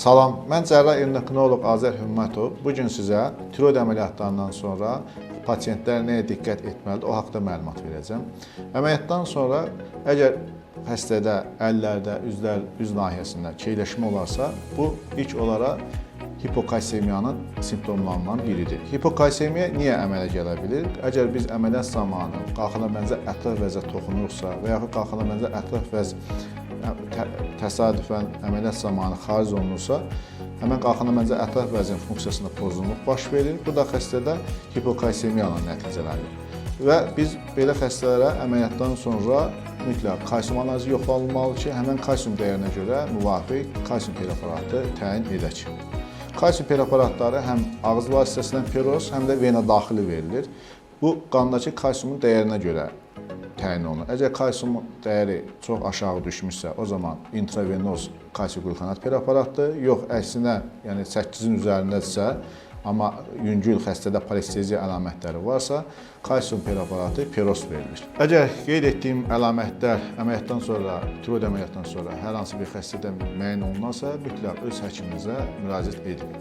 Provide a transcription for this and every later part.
Salam, mən cərrah endokrinoloq Azər Hümmətov. Bugün sizə tiroid əməliyyatlarından sonra pasientlər nəyə diqqət etməlidir, o haqda məlumat verəcəm. Əməliyyatdan sonra əgər xəstədə əllərdə, üz nahiyəsində keyləşmə olarsa, bu ilk olaraq hipokalsemiyanın simptomlarından biridir. Hipokalsemiya niyə əmələ gələ bilir? Əgər biz əməliyyat zamanı qalxana bənzər ətraf vəzə toxunuruqsa və yaxud qalxana bənzər ətraf vəz təsadüfən əməliyyat zamanı xaric olunursa, həmən qalxana bənzər ətraf vəzin funksiyasında pozulmuş baş verir. Bu da xəstədə hipokalsemiya ilə nəticələnir. Və biz belə xəstələrə əməliyyatdan sonra mütləq kalsium analizi yoxlanılmalı ki, həmən kalsium dəyərinə görə müvafiq kalsium preparatı təyin edək. Kalsium preparatları həm ağız vasitəsilə peroz, həm də vena daxili verilir. Bu, qandakı kalsiumun dəyərinə görə təyin olunur. Əgər kalsiumun dəyəri çox aşağı düşmüşsə, o zaman intravenoz kalsium qlükonat preparatdır. Yox, əksinə, yəni 8-in üzərindədirsə, amma yüngül xəstədə paresteziya əlamətləri varsa, kalsium preparatı peroz verilir. Əgər qeyd etdiyim əlamətlər əməliyyatdan sonra, tiroid əməliyyatdan sonra hər hansı bir xəstədə müəyyən olunarsa, mütləq öz həkiminizə müraciət edin.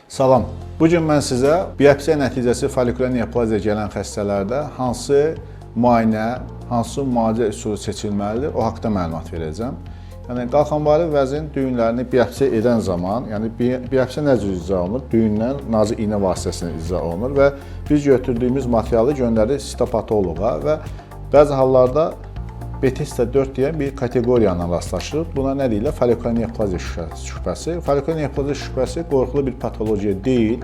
Salam. Bugün mən sizə biopsiya nəticəsi folikulyar neoplaziya gələn xəstələrdə hansı müayinə, hansı müalicə üsulu seçilməlidir, o haqda məlumat verəcəm. Yəni, qalxanvari vəzin düyünlərini biopsiya edən zaman, yəni biopsiya nə cür icra olunur? Düyündən nazik iynə vasitəsilə icra olunur və biz götürdüyümüz materialı göndəririk sitopatoloqa və bəzi hallarda Bethesda 4 deyən bir kateqoriyanla rastlaşırıq. Buna nə deyirlər? Folikulyar neoplaziya şübhəsi. Folikulyar neoplaziya şübhəsi qorxulu bir patologiya deyil.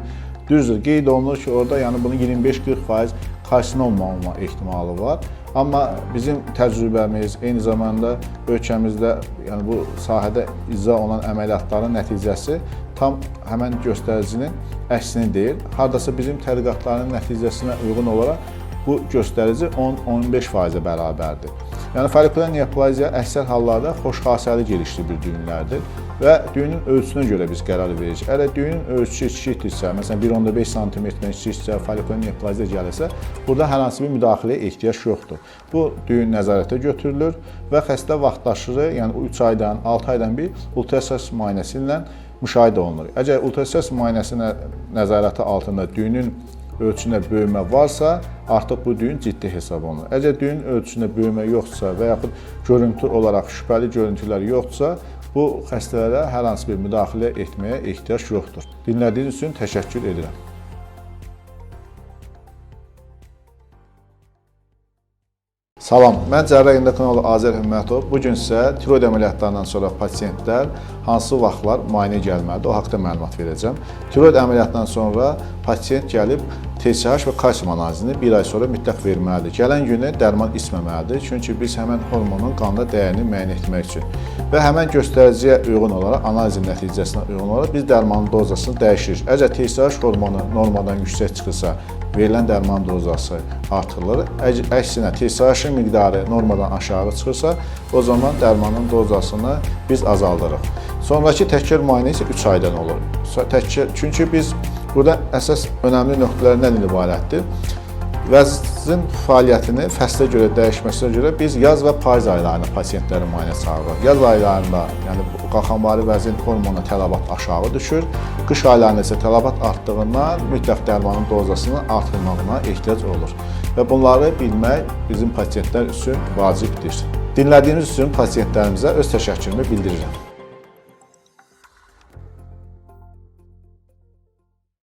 Düzdür, qeyd olunur ki, orada yəni bunun 25-40% karsinom olma ehtimalı var. Amma bizim təcrübəmiz, eyni zamanda ölkəmizdə yəni bu sahədə icra olunan əməliyyatların nəticəsi tam həmən göstəricinin əksini deyil. Hardasa bizim tədqiqatların nəticəsinə uyğun olaraq bu göstərici 10-15%-ə bərabərdir. Yəni, folikulyar neoplaziya əksər hallarda xoşxassəli gelişli bir düyünlərdir və düyünün ölçüsünə görə biz qərar veririk. Əgər düyünün ölçüsü kiçikdirsə, məsələn 1.5 cm-dən kiçiksə, folikulyar neoplaziya gəlirsə, burada hər hansı bir müdaxiləyə ehtiyac yoxdur. Bu düyün nəzarətə götürülür və xəstə vaxtdaşırı, yəni 3 aydan, 6 aydan bir ultrasəs müayinəsi ilə müşahidə olunur. Əgər ultrasəs müayinəsi nəzarəti altında düyünün ölçündə böyümə varsa, artıq bu düyün ciddi hesab olunur. Əgər düyün ölçüsündə böyümə yoxdursa və yaxud görüntü olaraq şübhəli görüntülər yoxdursa, bu xəstələrə hər hansı bir müdaxilə etməyə ehtiyac yoxdur. Dinlədiyiniz üçün təşəkkür edirəm. Salam, mən cərrah endokrinoloq Azər Hümmətov. Bugün sizə tiroid əməliyyatlarından sonra pasiyentlər hansı vaxtlar müayinə gəlməlidir, o haqda məlumat verəcəm. Tiroid əməliyyatından sonra pasiyent gəlib TSH və kalsium analizini bir ay sonra mütləq verməlidir. Gələn günü dərman içməməlidir, çünki biz həmən hormonun qanda dəyərini müəyyən etmək üçün və həmən göstəriciyə uyğun olaraq, analizin nəticəsinə uyğun olaraq biz dərmanın dozasını dəyişirik. Əgər TSH hormonu normadan yüksək çıxırsa, verilən dərman dozası artırılır. Əksinə, TSH-ın miqdarı normadan aşağı çıxırsa, o zaman dərmanın dozasını biz azaldırıq. Sonraki təkrar müayinə isə 3 aydan olur. Çünki biz burada əsas önəmli nöqtələr nədən ibarətdir? Vəzin fəaliyyətini fəslə görə dəyişməsinə görə biz yaz və payız aylarında pasiyentləri müayinə çağırırıq. Yaz aylarında, yəni qalxanvari vəzin hormona tələbat aşağı düşür. Qış aylarında isə tələbat artdığından mütləq dərmanın dozasının artırmağına ehtiyac olur. Və bunları bilmək bizim pasiyentlər üçün vacibdir. Dinlədiyiniz üçün pasiyentlərimizə öz təşəkkürümü bildirirəm.